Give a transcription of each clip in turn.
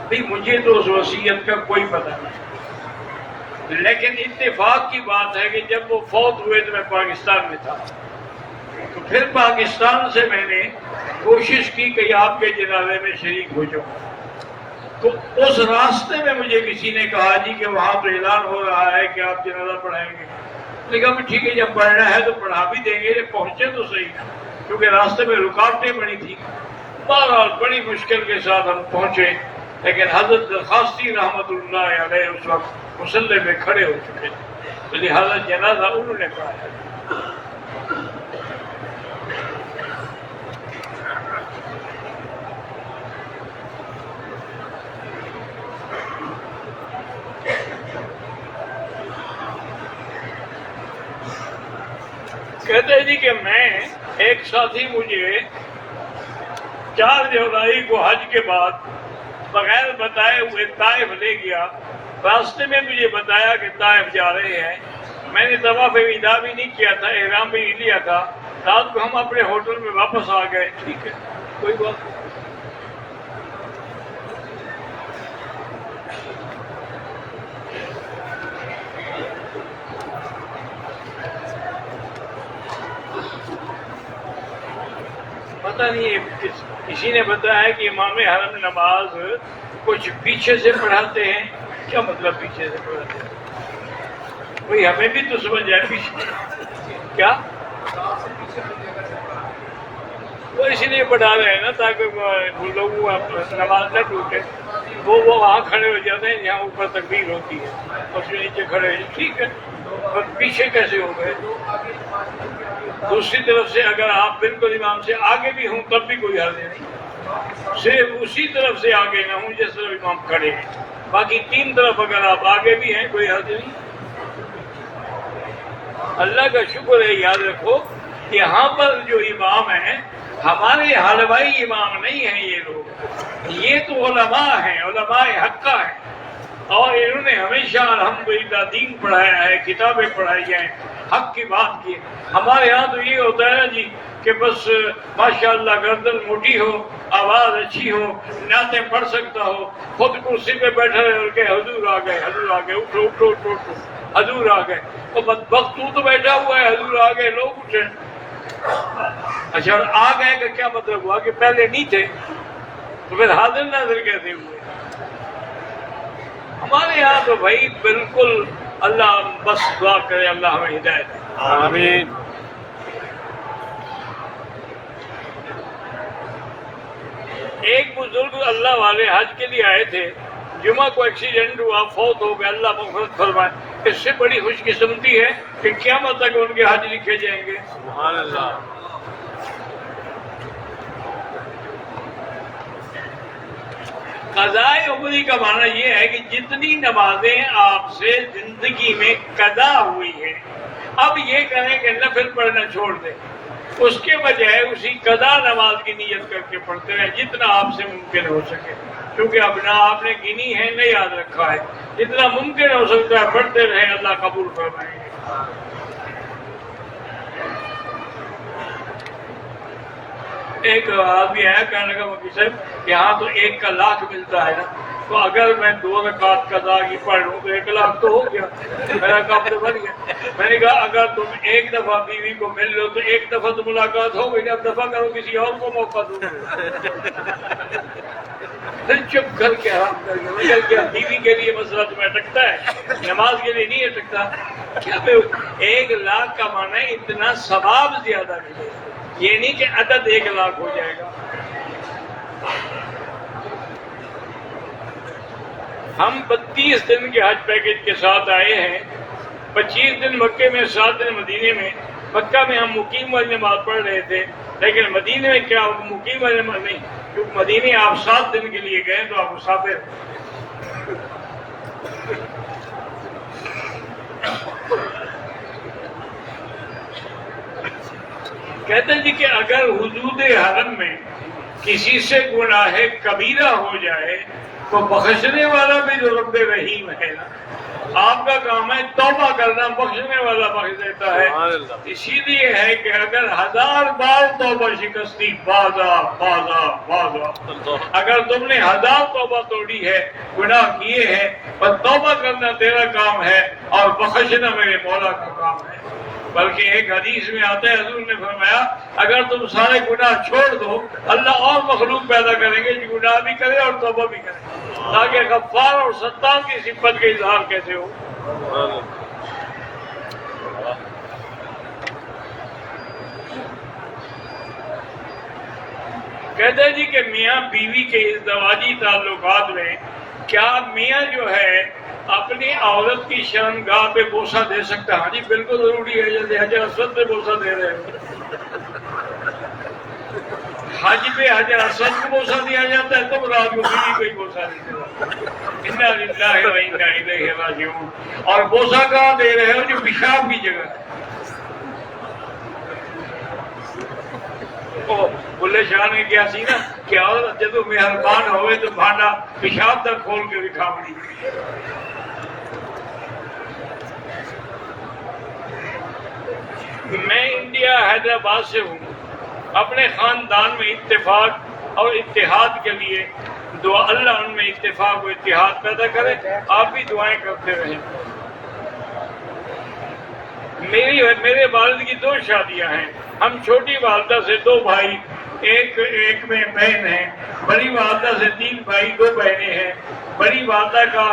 بھئی مجھے تو اس وصیت کا کوئی پتہ نہیں، لیکن اتفاق کی بات ہے کہ جب وہ فوت ہوئے تو میں پاکستان میں تھا، تو پھر پاکستان سے میں نے کوشش کی کہ آپ کے جنازے میں شریک ہو جاؤں، تو اس راستے میں مجھے کسی نے کہا جی کہ وہاں تو اعلان ہو رہا ہے کہ آپ جنازہ پڑھائیں گے۔ میں نے کہا ٹھیک ہے، جب پڑھنا ہے تو پڑھا بھی دیں گے، پہنچے تو صحیح، کیونکہ راستے میں رکاوٹیں بڑی تھی۔ بہرحال بڑی مشکل کے ساتھ ہم پہنچے، لیکن حضرت درخواستی رحمت اللہ علیہ اس وقت مصلی میں کھڑے ہو چکے تھے، تو لہٰذا جنازہ انہوں نے پڑھایا۔ کہتے ہیں جی کہ میں ایک ساتھی مجھے 4 جولائی کو حج کے بعد بغیر بتائے ہوئے طائف لے گیا، راستے میں مجھے بتایا کہ طائف جا رہے ہیں، میں نے طواف وداع بھی نہیں کیا تھا، احرام بھی نہیں لیا تھا، رات کو ہم اپنے ہوٹل میں واپس آ گئے، ٹھیک ہے کوئی بات نہیں۔ پتہ نہیں کسی نے بتایا کہ امام حرم نماز کچھ پیچھے سے پڑھاتے ہیں، کیا مطلب پیچھے سے پڑھاتے ہیں؟ بھئی ہمیں بھی تو سمجھ جائے پیچھے کیا وہ اس لیے پڑھا رہے ہیں نا تاکہ لوگوں نماز نہ ٹوٹے، وہ وہاں کھڑے ہو جاتے ہیں جہاں اوپر تکبیر ہوتی ہے، اور نیچے کھڑے ہیں، ٹھیک ہے، اور پیچھے کیسے ہو گئے؟ دوسری طرف سے اگر آپ بالکل امام سے آگے بھی ہوں تب بھی کوئی حرج نہیں، صرف اسی طرف سے آگے نہ ہوں جس طرف امام کھڑے ہیں، باقی 3 طرف اگر آپ آگے بھی ہیں کوئی حرج نہیں۔ اللہ کا شکر ہے، یاد رکھو یہاں پر جو امام ہیں ہمارے حلوائی امام نہیں ہیں، یہ لوگ، یہ تو علماء ہیں، علماء حقہ ہیں، اور انہوں نے ہمیشہ الحمدللہ دین پڑھایا ہے، کتابیں پڑھائی ہیں، حق کی بات کی۔ ہمارے ہاں تو یہ ہوتا ہے نا جی کہ بس ماشاءاللہ گردن موٹی ہو، آواز اچھی ہو، نعتیں پڑھ سکتا ہو، خود کرسی پہ بیٹھا رہے کہ حضور آ گئے، حضور آ گئے، اٹھو اٹھو اٹھو اٹھو، حضور آ گئے، تو بدبخت تو بیٹھا ہوا ہے، حضور آ گئے، لوگ اٹھے۔ اچھا آ گئے کا کیا مطلب ہوا کہ پہلے نہیں تھے، تو پھر حاضر ناظر کیسے ہوئے؟ ہمارے یہاں تو بھائی بالکل اللہ بس دعا کرے اللہ ہمیں ہدایت دے۔ آمین۔ ایک بزرگ اللہ والے حج کے لیے آئے تھے، جمعہ کو ایکسیڈنٹ ہوا، فوت ہو گئے، اللہ مغفرت فرمائے۔ اس سے بڑی خوش قسمتی ہے کہ قیامت تک ان کے حج لکھے جائیں گے۔ سبحان اللہ۔ قضائے عمری کا معنی یہ ہے کہ جتنی نمازیں آپ سے زندگی میں قضا ہوئی ہیں اب یہ کریں کہ نفل پڑھنا چھوڑ دیں، اس کے بجائے اسی قضا نماز کی نیت کر کے پڑھتے رہیں جتنا آپ سے ممکن ہو سکے، کیونکہ اب نہ آپ نے گنی ہے نہ یاد رکھا ہے، جتنا ممکن ہو سکتا ہے پڑھتے رہیں، اللہ قبول فرمائیں گے۔ ایک آدمی آیا کہنے لگا مفتی صاحب یہاں تو 1 کا لاکھ ملتا ہے نا، تو اگر میں 2 رکعت قضا کی پڑھ لوں تو 1 لاکھ تو ہو گیا، میرا کام تو بن گیا۔ میں نے کہا اگر تم 1 دفعہ بیوی کو مل لو تو 1 دفعہ تو ملاقات ہو گئی، اب دفعہ کرو کسی اور کو موقع دو۔ پھر چپ کر کے آرام کر کے نکل گیا۔ بیوی کے لیے مسئلہ تمہیں اٹکتا ہے، نماز کے لیے نہیں اٹکتا کیا؟ 1 لاکھ کا معنی ہے اتنا ثواب زیادہ ملے، یہ نہیں کہ عدد 1 لاکھ ہو جائے گا۔ ہم 32 دن کے حج پیکج کے ساتھ آئے ہیں، 25 دن مکے میں، 7 دن مدینے میں۔ مکہ میں ہم مقیم والی نماز پڑھ رہے تھے، لیکن مدینے میں کیا مقیم والی نماز نہیں، کیونکہ مدینے آپ 7 دن کے لیے گئے تو آپ مسافر۔ کہتے ہیں جی کہ اگر حدود حرم میں کسی سے گناہ کبیرہ ہو جائے تو بخشنے والا بھی جو رب رحیم ہے نا، آپ کا کام ہے توبہ کرنا، بخشنے والا بخش دیتا ہے۔ اسی لیے ہے کہ اگر 1000 بار توبہ شکستی، بازا بازا بازا، اگر تم نے 1000 توبہ توڑی ہے، گناہ کیے ہیں، پر توبہ کرنا تیرا کام ہے اور بخشنا میرے مولا کا کام ہے۔ بلکہ ایک حدیث میں آتا ہے، حضور نے فرمایا اگر تم سارے گناہ چھوڑ دو، اللہ اور مخلوق پیدا کریں گے جو گناہ بھی کرے اور توبہ بھی کرے، تاکہ غفار اور ستار کی صفت کا اظہار کیسے ہو۔ کہتے ہیں جی کہ میاں بیوی کے ازدواجی تعلقات میں کیا میاں جو ہے اپنی عورت کی شرمگاہ پہ بوسہ دے سکتا ہے؟ ہاں جی بالکل ضروری ہے، جیسے حجر اسود پہ بوسہ دے رہے ہیں، حج پہ حجر اسود کو بوسہ دیا جاتا ہے، تم رات کو بیوی کو ہی بوسہ نہیں دے، انا للہ و انا الیہ راجعون۔ اور بوسہ کہاں دے رہے ہو؟ جو پیشاب کی جگہ ہے۔ بلے شاہ نے کیا سی نا کہ عورت جدو مہربان ہوئے تو بھانڈا پیشاب تک کھول کے دکھاوڑی۔ میں انڈیا حیدرآباد سے ہوں، اپنے خاندان میں اتفاق اور اتحاد کے لیے دعا، اللہ ان میں اتفاق و اتحاد پیدا کرے، آپ بھی دعائیں کرتے رہیں۔ میرے والد کی 2 شادیاں ہیں، ہم چھوٹی والدہ سے 2 بھائی، ایک میں بہن ہے، بڑی والدہ سے 3 بھائی 2 بہنیں ہیں۔ بڑی والدہ کا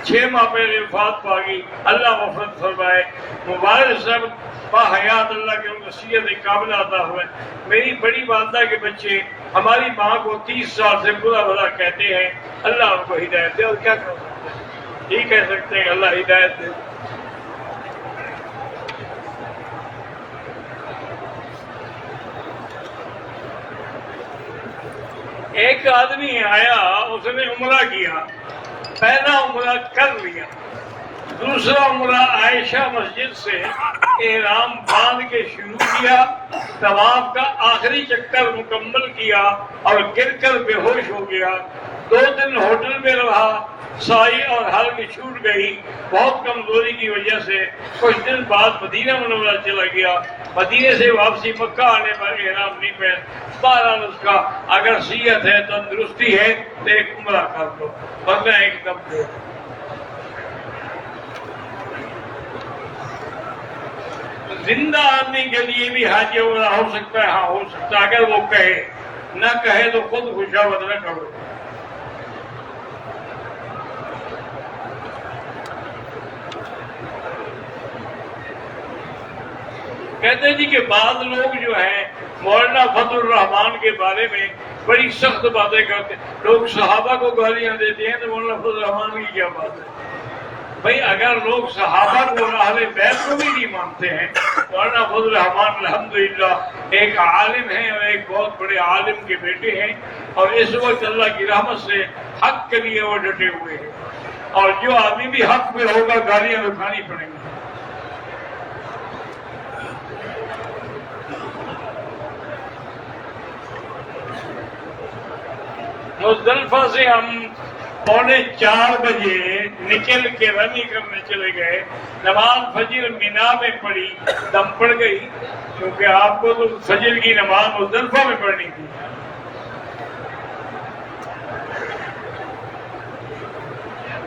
6 ماہ پہلے وفات پا گئی، اللہ مغفرت فرمائے۔ مبارک صاحب باحیات اللہ کے ان کو صحت کاملہ عطا ہوئے۔ میری بڑی والدہ کے بچے ہماری ماں کو 30 سال سے برا بھلا کہتے ہیں، اللہ ان کو ہدایت دے، اور کیا کر سکتے ہیں، ٹھیک کہہ سکتے ہیں اللہ ہدایت دے۔ ایک آدمی آیا، اس نے عمرہ کیا، پہلا عمرہ کر لیا، دوسرا عمرہ عائشہ مسجد سے احرام باندھ کے شروع کیا، طواف کا آخری چکر مکمل کیا اور گر کر بے ہوش ہو گیا۔ 2 دن ہوٹل میں رہا، سائی اور حلق چھوٹ گئی بہت کمزوری کی وجہ سے۔ کچھ دن بعد مدینہ منورہ چلا گیا، مدینے سے واپسی مکہ آنے پر احرام نہیں پہن۔ بہرحال اس کا اگر صحت ہے، تندرستی ہے تو ایک عمرہ کر دو، ورنہ ایک دم دو۔ زندہ آدمی کے لیے بھی حج عمرہ ہو سکتا ہے، ہاں ہو سکتا ہے، اگر وہ کہے، نہ کہے تو خود خوشامد نہ کرو۔ کہتے ہیں جی کہ بعض لوگ جو ہیں مولانا فضل الرحمان کے بارے میں بڑی سخت باتیں کرتے ہیں، لوگ صحابہ کو گالیاں دیتے ہیں تو مولانا فضل الرحمان کی کیا بات ہے؟ بھائی اگر لوگ صحابہ کو اور اہل بیت کو بھی نہیں مانتے ہیں، مولانا فضل الرحمان الحمدللہ ایک عالم ہیں اور ایک بہت بڑے عالم کے بیٹے ہیں، اور اس وقت اللہ کی رحمت سے حق کے لیے وہ ڈٹے ہوئے ہیں، اور جو آدمی بھی حق میں ہوگا گالیاں اٹھانی پڑیں گی۔ مزدلفہ سے ہم 3:45 بجے نکل کے رمی کرنے چلے گئے، نماز فجر مینا میں پڑھی، دم پڑ گئی، کیونکہ آپ کو تو فجر کی نماز مزدلفہ میں پڑھنی تھی۔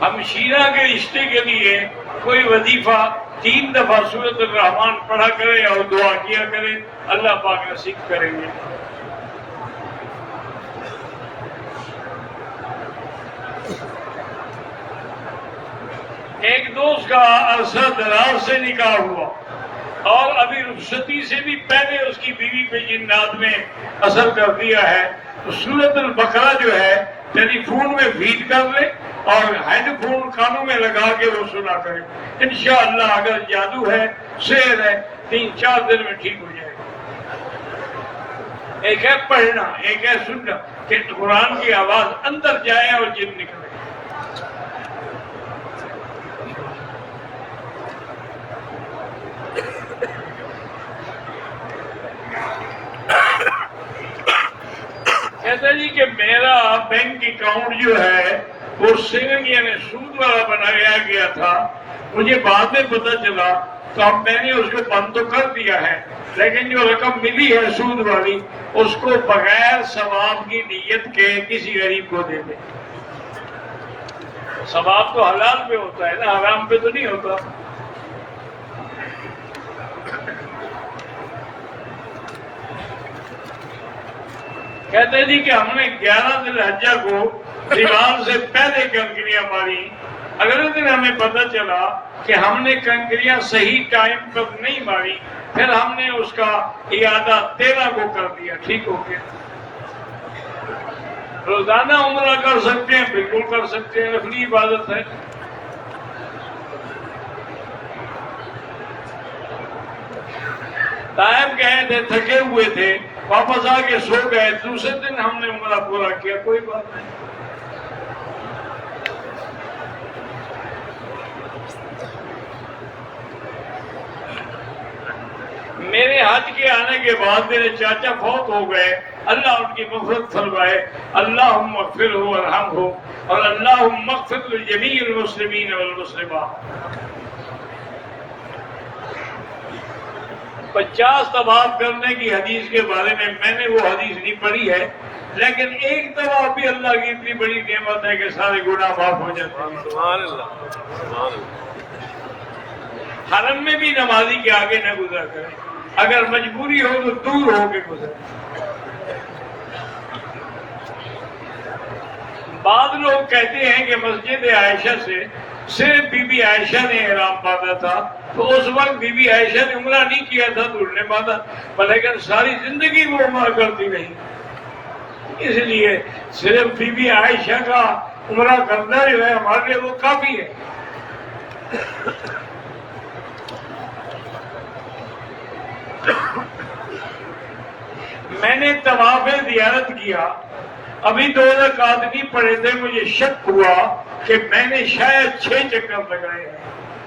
ہم شیعہ کے رشتے کے لیے کوئی وظیفہ 3 دفعہ سورۃ الرحمن پڑھا کرے اور دعا کیا کرے، اللہ پاک نصیب کریں گے۔ ایک دوست کا عرصہ دراز سے نکاح ہوا اور ابھی رخصتی سے بھی پہلے اس کی بیوی پہ جنات نے اثر کر دیا ہے، تو سورۃ البقرہ جو ہے ٹیلی فون میں فیڈ کر لے اور ہیڈ فون کانوں میں لگا کے وہ سنا کرے، انشاءاللہ اگر جادو ہے، سحر ہے، 3-4 دن میں ٹھیک ہو جائے گا۔ ایک ہے پڑھنا، ایک ہے سننا، کہ قرآن کی آواز اندر جائے اور جن نکلے۔ کہتا جی کہ میرا بینک اکاؤنٹ جو ہے وہ سیونگ یعنی سود والا بنایا گیا تھا، مجھے بعد میں پتہ چلا تو اب میں نے اس کو بند تو کر دیا ہے، لیکن جو رقم ملی ہے سود والی اس کو بغیر ثواب کی نیت کے کسی غریب کو دے دے۔ ثواب تو حلال پہ ہوتا ہے نا، حرام پہ تو نہیں ہوتا۔ کہتے جی کہ ہم نے 11 ذی الحجہ کو دیوار سے پہلے کنکریاں ماری، اگلے دن ہمیں پتہ چلا کہ ہم نے کنکریاں صحیح ٹائم پر نہیں ماری، پھر ہم نے اس کا اعادہ 13 کو کر دیا، ٹھیک ہو گیا۔ روزانہ عمرہ کر سکتے ہیں، بالکل کر سکتے ہیں، نفلی عبادت ہے۔ طائف گئے تھے، تھکے ہوئے تھے، واپس آ کے سو گئے، دوسرے دن ہم نے عمرہ پورا کیا، کوئی بات نہیں۔ میرے حج کے آنے کے بعد میرے چاچا فوت ہو گئے، اللہ ان کی مغفرت فرمائے، اللہم اغفرہ وارحمہ، اور اللہم اغفر لجمیع المسلمین والمسلمات۔ 50 طواف کرنے کی حدیث کے بارے میں نے وہ حدیث نہیں پڑھی ہے، لیکن ایک طواف بھی اللہ کی اتنی بڑی نعمت ہے کہ سارے گناہ معاف ہو جاتے ہیں۔ سبحان اللہ، سبحان اللہ۔ حرم میں بھی نمازی کے آگے نہ گزرا کریں، اگر مجبوری ہو تو دور ہو کے گزرے۔ بعض لوگ کہتے ہیں کہ مسجد عائشہ سے صرف بی بی عائشہ نے احرام باندھا تھا، تو اس وقت بی بی عائشہ نے عمرہ نہیں کیا تھا تو انہوں نے باندھا، لیکن ساری زندگی وہ عمرہ کرتی رہی، اس لیے صرف بی بی عائشہ کا عمرہ کرنا جو ہے ہمارے لیے وہ کافی ہے۔ میں نے طواف زیارت کیا، ابھی 2 رکعات نہیں پڑے تھے، مجھے شک ہوا کہ میں نے شاید 6 چکر لگائے ہیں،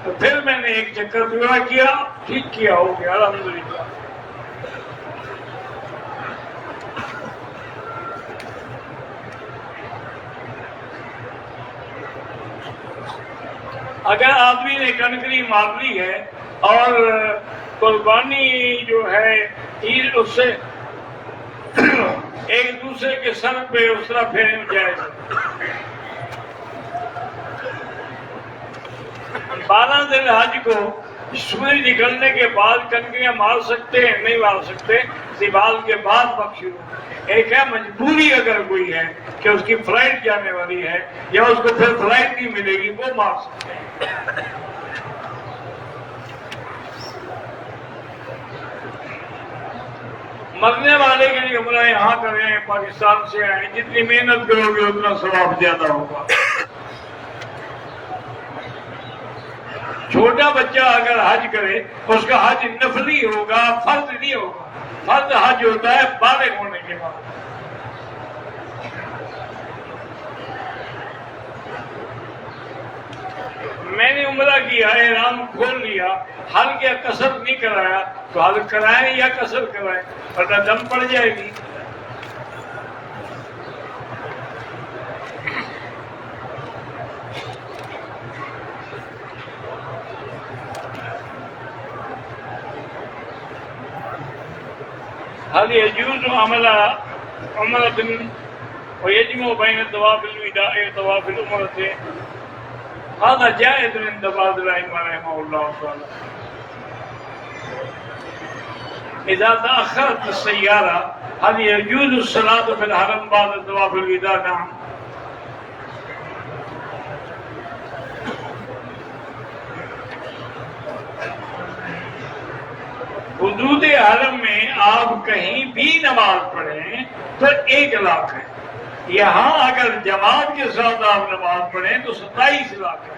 تو پھر میں نے 1 چکر پورا کیا، ٹھیک کیا، ہو گیا الحمدللہ۔ اگر آدمی نے کنکری مار لی ہے اور قربانی جو ہے عید اس سے ایک دوسرے کے سر پہ اس طرح پھیرنے جائے گا۔ 12 ذی الحج کو سورج نکلنے کے بعد کنکریاں مار سکتے ہیں، نہیں مار سکتے، زوال کے بعد وقت شروع۔ ایک ہے مجبوری، اگر کوئی ہے کہ اس کی فلائٹ جانے والی ہے یا اس کو پھر فلائٹ نہیں ملے گی، وہ مار سکتے ہیں۔ مرنے والے کے لیے عمرہ یہاں کریں، پاکستان سے آئیں، جتنی محنت کرو گے اتنا ثواب زیادہ ہوگا۔ چھوٹا بچہ اگر حج کرے اس کا حج نفلی ہوگا، فرض نہیں ہوگا۔ فرض حج ہوتا ہے بالغ ہونے کے بعد۔ میں نے عمرہ کیا، احرام کھول لیا، حلق یا قصر نہیں کرایا، تو حلق کرائیں یا قصر کرائیں، ورنہ دم پڑ جائے گی۔ هل يجوز عمل عمرة ويجمع بين طواف الوداع وطواف العمرة؟ هذا جائز عند بعض الأئمة رحمه الله تعالى. إذا تأخرت السيارة هل يجوز الصلاة في الحرم بعد طواف الوداع؟ نعم. حدود حرم میں آپ کہیں بھی نماز پڑھیں تو 1 لاکھ ہے، یہاں اگر جماعت کے ساتھ آپ نماز پڑھیں تو 27 لاکھ ہے۔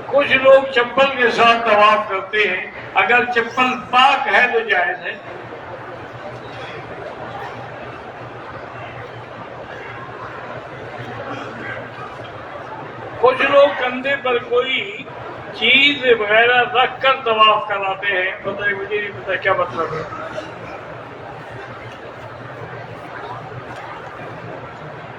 کچھ لوگ چپل کے ساتھ طواف کرتے ہیں، اگر چپل پاک ہے تو جائز ہے۔ کچھ لوگ کندھے پر کوئی چیز وغیرہ رکھ کر طواف کراتے ہیں، پتہ ہے مجھے نہیں پتا کیا مطلب ہے۔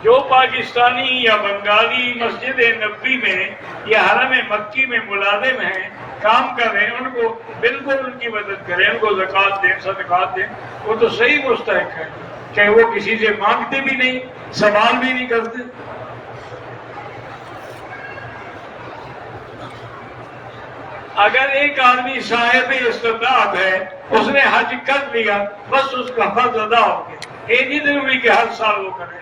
جو پاکستانی یا بنگالی مسجد نبوی میں یا حرم مکی میں ملازم ہیں، کام کر رہے ہیں، ان کو بالکل ان کی مدد کریں، ان کو زکوٰۃ دیں، صدقات دیں، وہ تو صحیح مستحق ہے کہ وہ کسی سے مانگتے بھی نہیں، سوال بھی نہیں کرتے۔ اگر ایک آدمی صاحب استطاعت ہے، اس نے حج کر لیا، بس اس کا فرض ادا ہو گیا، یہ نہیں ضروری کہ ہر سال وہ کرے۔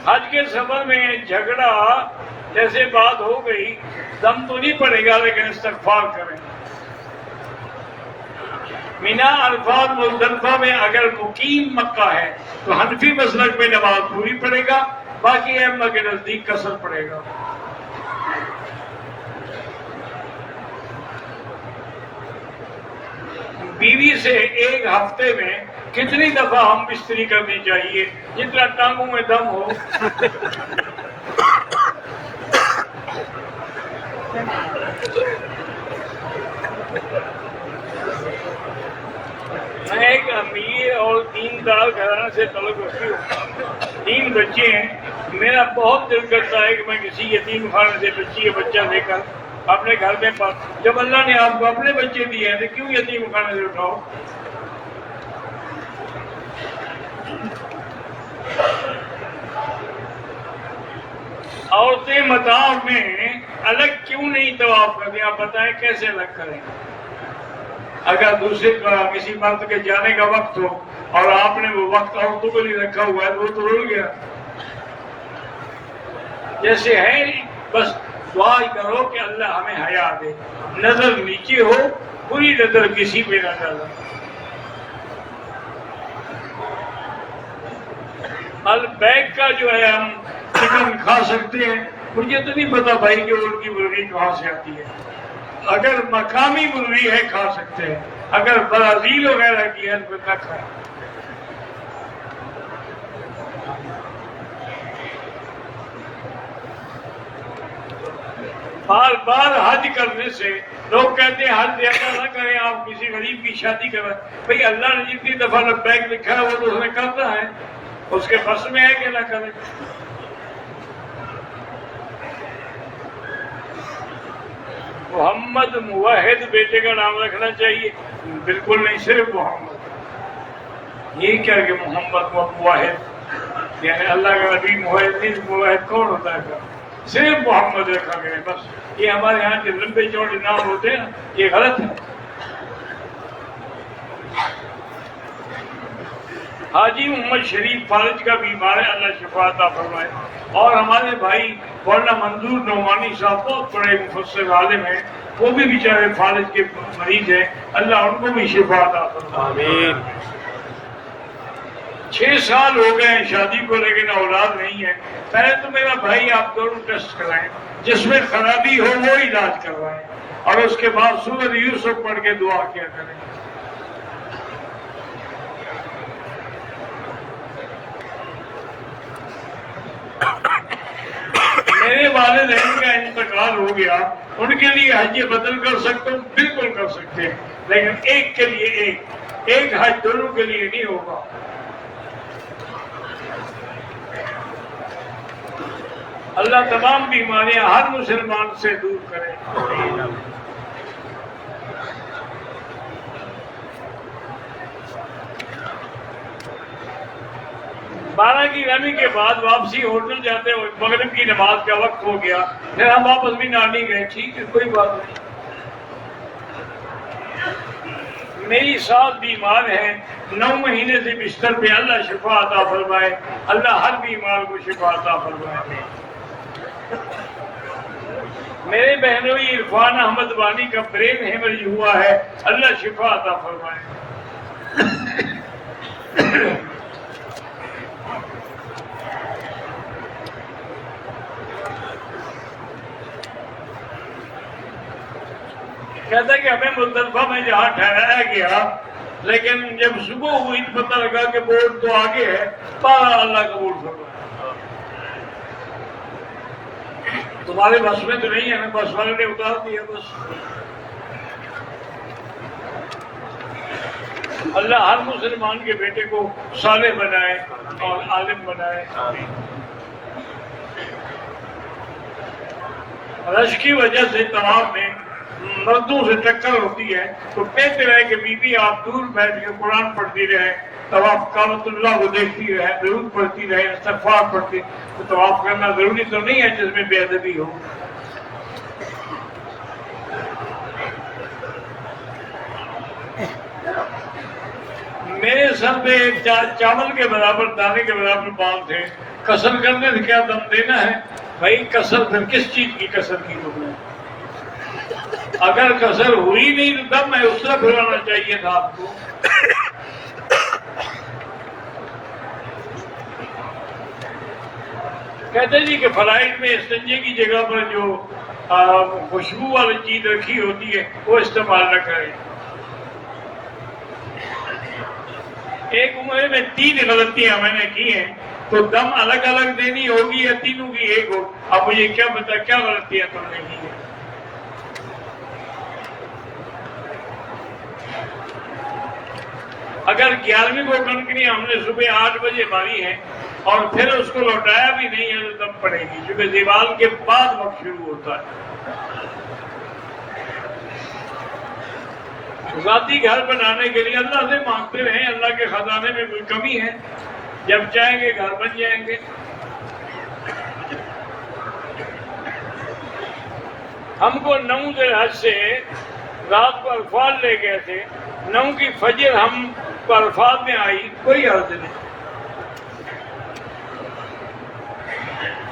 حج کے سفر میں جھگڑا جیسے بات ہو گئی، دم تو نہیں پڑے گا لیکن استغفار کریں۔ مینا، عرفات، مزدلفہ میں اگر مقیم مکہ ہے تو حنفی مسلک میں نماز پوری پڑے گا، باقی ائمہ کے نزدیک قصر پڑے گا۔ بیوی سے ایک ہفتے میں کتنی دفعہ ہم بستری کرنی چاہیے؟ جتنا ٹانگوں میں دم ہو۔ میں ایک امیر اور دیندار گھرانے سے تعلق رکھتی ہوں، 3 بچے ہیں۔ میرا بہت دل کرتا ہے کہ میں کسی یتیم خانے سے بچی یا بچہ لے کر اپنے گھر میں پاس، جب اللہ نے آپ کو اپنے بچے دیے ہیں تو کیوں یتیم خانے سے اٹھاؤ؟ عورتیں مطاف میں الگ کیوں نہیں طواف کرتی؟ آپ بتائیں کیسے الگ کریں؟ اگر دوسرے کسی مرد کے جانے کا وقت ہو اور آپ نے وہ وقت عورتوں کے لیے رکھا ہوا ہے تو وہ تو رول گیا۔ جیسے ہے بس دعا ہی کرو کہ اللہ ہمیں حیا دے، نظر نیچے ہو، پوری نظر کسی پہ نہ ڈالو۔ البیک کا جو ہے ہم چکن کھا سکتے ہیں، مجھے تو نہیں پتا بھائی کہ ان کی مرغی کہاں سے آتی ہے۔ اگر مقامی مرغی ہے کھا سکتے ہیں، اگر برازیل وغیرہ کی ہے تو نہ کھائیں۔ بار بار حج کرنے سے لوگ کہتے ہیں حج زیادہ نہ کریں، آپ کسی غریب کی شادی کریں۔ بھئی اللہ نے جتنی دفعہ لبیک لکھا ہے وہ تو اس نے کرنا ہے، اس کے بس میں ہے کہ نہ کریں۔ محمد موحد بیٹے کا نام رکھنا چاہیے؟ بالکل نہیں، صرف محمد۔ یہ کیا کہ محمد موحد، یعنی اللہ کا نبی موحد نہیں، موحد کون ہوتا ہے؟ صرف محمد رکھا گیا بس۔ یہ ہمارے یہاں کے لمبے چوڑے نام ہوتے ہیں، یہ غلط ہے۔ حاجی محمد شریف فالج کا بیمار ہے، اللہ شفا عطا فرمائے۔ اور ہمارے بھائی مولانا منظور نعمانی صاحب بہت بڑے مفسر عالم ہیں، وہ بھی بیچارے فالج کے مریض ہیں، اللہ ان کو بھی شفا عطا فرمائے۔ 6 سال ہو گئے ہیں شادی کو لیکن اولاد نہیں ہے۔ پہلے تو میرا بھائی آپ دونوں ٹیسٹ کرائیں، جس میں خرابی ہو وہ علاج کروائیں، اور اس کے بعد سورۃ یوسف پڑھ کے دعا کیا کریں۔ میرے والدین کا انتقال ہو گیا، ان کے لیے حج بدل کر سکتے ہوں؟ بالکل کر سکتے ہیں، لیکن ایک کے لیے ایک حج دونوں کے لیے نہیں ہوگا۔ اللہ تمام بیماریاں ہر مسلمان سے دور کرے۔ 12 کی رمی کے بعد واپسی ہوٹل جاتے ہوئے مغرب کی نماز کا وقت ہو گیا، پھر ہم واپس بھی نانی گئے، ٹھیک ہے کوئی بات نہیں۔ میری ساس بیمار ہے، 9 مہینے سے بستر پہ، اللہ شفا عطا فرمائے، اللہ ہر بیمار کو شفا عطا فرمائے۔ میرے بہنوئی عرفان احمد وانی کا برین ہیمریج ہوا ہے، اللہ شفا عطا فرمائے۔ کہتا ہے کہ ہمیں مزدلفہ میں جہاں ٹھہرایا گیا، لیکن جب صبح ہوئی تو پتہ لگا کہ بورڈ تو آگے ہے، 12 اللہ قبول فرمائے۔ تمہارے بس میں تو نہیں ہے نا، بس والے نے اتار دیا بس۔ اللہ ہر مسلمان کے بیٹے کو صالح بنائے اور عالم بنائے۔ رش کی وجہ سے طواف میں مردوں سے ٹکر ہوتی ہے تو کہتے رہے کہ بی بی آپ دور بیٹھ کے قرآن پڑھتی رہے، طواف کعبۃ اللہ کو دیکھتی رہے، درود پڑھتی رہے، استغفار پڑھتی، تو طواف کرنا ضروری تو نہیں ہے جس میں بے ادبی ہو۔ میرے سر پہ چاول کے برابر، دانے کے برابر بال تھے، کسر کرنے سے کیا دم دینا ہے؟ بھائی کسر پھر کس چیز کی کسر کی تم نے؟ اگر کسر ہوئی نہیں تو دم ہے اس طرح پھرانا چاہیے تھا آپ کو۔ کہتے جی کہ فلائٹ میں استنجے کی جگہ پر جو خوشبو والی چیز رکھی ہوتی ہے وہ استعمال نہ کریں۔ ایک عمرے میں 3 غلطیاں میں نے کی ہیں، تو دم الگ الگ دینی ہوگی یا تینوں کی ایک ہو؟ اب مجھے کیا پتا کیا غلطیاں تم نے کی ہیں۔ اگر 11ویں کو کنکری ہم نے صبح 8 بجے ماری ہے اور پھر اس کو لوٹایا بھی نہیں ہے تو دم پڑے گی، کیونکہ دیوال کے بعد وقت شروع ہوتا ہے۔ ذاتی گھر بنانے کے لیے اللہ سے مانگتے رہیں، اللہ کے خزانے میں کوئی کمی ہے، جب چاہیں گے گھر بن جائیں گے۔ ہم کو 9 ذی الحج سے رات کو عرفات لے گئے تھے، 9 کی فجر ہم کو عرفات میں آئی، کوئی عرض نہیں۔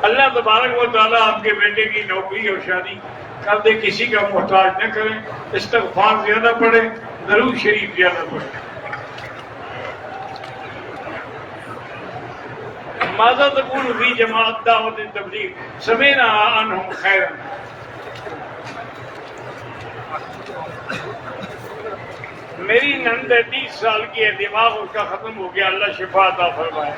اللہ تبارک و تعالیٰ آپ کے بیٹے کی نوکری اور شادی کر دے، کسی کا محتاج نہ کریں، استغفار زیادہ پڑھے، درود شریف زیادہ پڑھے۔ ماذا تقول فی جماعت دعوت تبلیغ سمعنا عنہم خیرا۔ میری نند 30 سال کی ہے، دماغ اس کا ختم ہو گیا، اللہ شفا عطا فرمائے۔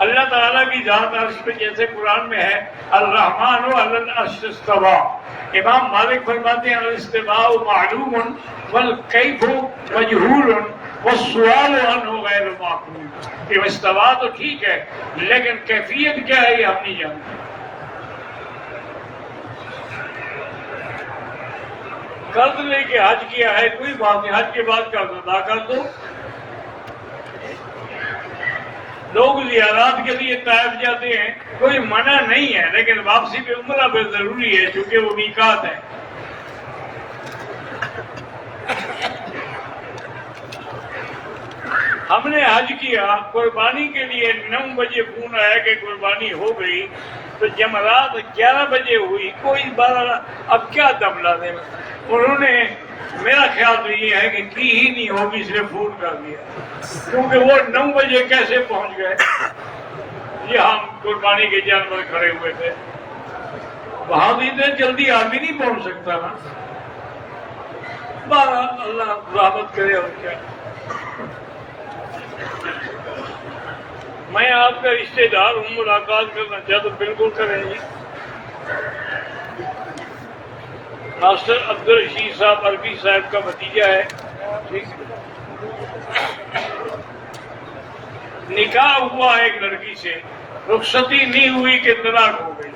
اللہ تعالیٰ کی ذات عرش پہ جیسے قرآن میں ہے الرحمن علی العرش استویٰ، امام مالک فرماتے ہیں الاستواء معلوم والکیف مجہول والسؤال عنہ غیر معقول، کہ استوا تو ٹھیک ہے لیکن کیفیت کیا ہے یہ ہم نہیں جانتے۔ قرض لے کے حج کیا ہے کوئی بات نہیں، حج کے بعد قرض ادا کر دو۔ لوگ زیارات کے لیے طائف جاتے ہیں، کوئی منع نہیں ہے، لیکن واپسی پہ عمرہ پہ ضروری ہے چونکہ وہ میقات ہے۔ ہم نے حج کیا، قربانی کے لیے 9 بجے فون آیا کہ قربانی ہو گئی، تو جمعرات 11 بجے ہوئی، کوئی 12، اب کیا دم لا دیں۔ انہوں نے میرا خیال تو یہ ہے کہ کی ہی نہیں ہوگی، صرف فون کر دیا، کیونکہ وہ 9 بجے کیسے پہنچ گئے؟ یہ ہم قربانی کے جانور کھڑے ہوئے تھے، وہاں بھی اتنے جلدی آدمی نہیں پہنچ سکتا نا۔ اللہ رحمت کرے اور کیا۔ میں آپ کا رشتے دار ہوں، ملاقات کرنا چاہتا ہوں، بالکل کریں گے۔ ماسٹر عبدالرشید صاحب عربی صاحب کا بھتیجا ہے، ٹھیک۔ نکاح ہوا ایک لڑکی سے، رخصتی نہیں ہوئی کہ طلاق ہو گئی،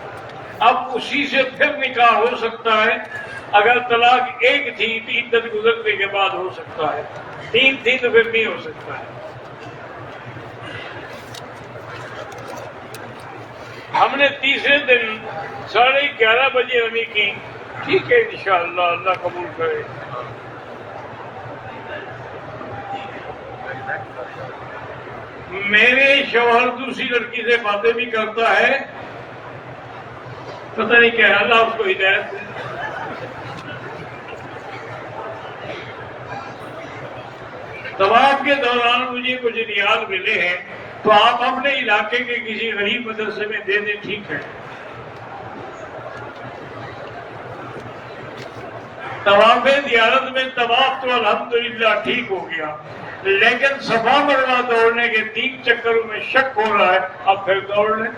اب اسی سے پھر نکاح ہو سکتا ہے۔ اگر طلاق ایک تھی تو عدت گزرنے کے بعد ہو سکتا ہے، 3 تھی تو پھر نہیں ہو سکتا ہے۔ ہم نے تیسرے دن 11:30 بجے رمی کی، ٹھیک ہے انشاءاللہ، اللہ قبول کرے۔ میرے شوہر دوسری لڑکی سے باتیں بھی کرتا ہے، پتہ نہیں کیا، اللہ اس کو ہدایت دے۔ طواف کے دوران مجھے کچھ ریال ملے ہیں تو آپ اپنے علاقے کے کسی غریب مدرسے میں دے دیں، ٹھیک ہے۔ طواف زیارت میں طواف تو الحمدللہ ٹھیک ہو گیا، لیکن صفا مروا دوڑنے کے 3 چکروں میں شک ہو رہا ہے، اب پھر دوڑ لیں۔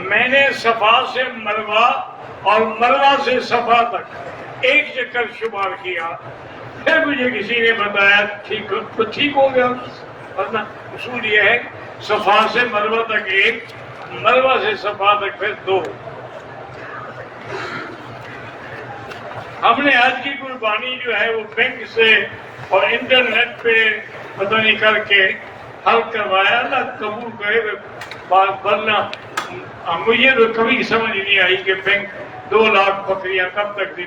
میں نے صفا سے مروہ اور مروہ سے صفا تک ایک چکر شمار کیا، پھر مجھے کسی نے بتایا ٹھیک ہو گیا، ورنہ اصول یہ ہے صفا سے مروہ تک ایک، مروہ سے صفا تک پھر دو۔ ہم نے آج کی قربانی جو ہے وہ بینک سے اور انٹرنیٹ پہ پتہ نہیں کر کے حل کروایا، اللہ قبول کرے بات، ورنہ مجھے تو کبھی سمجھ نہیں آئی کہ بینک 2 لاکھ بکریاں کب تک دی۔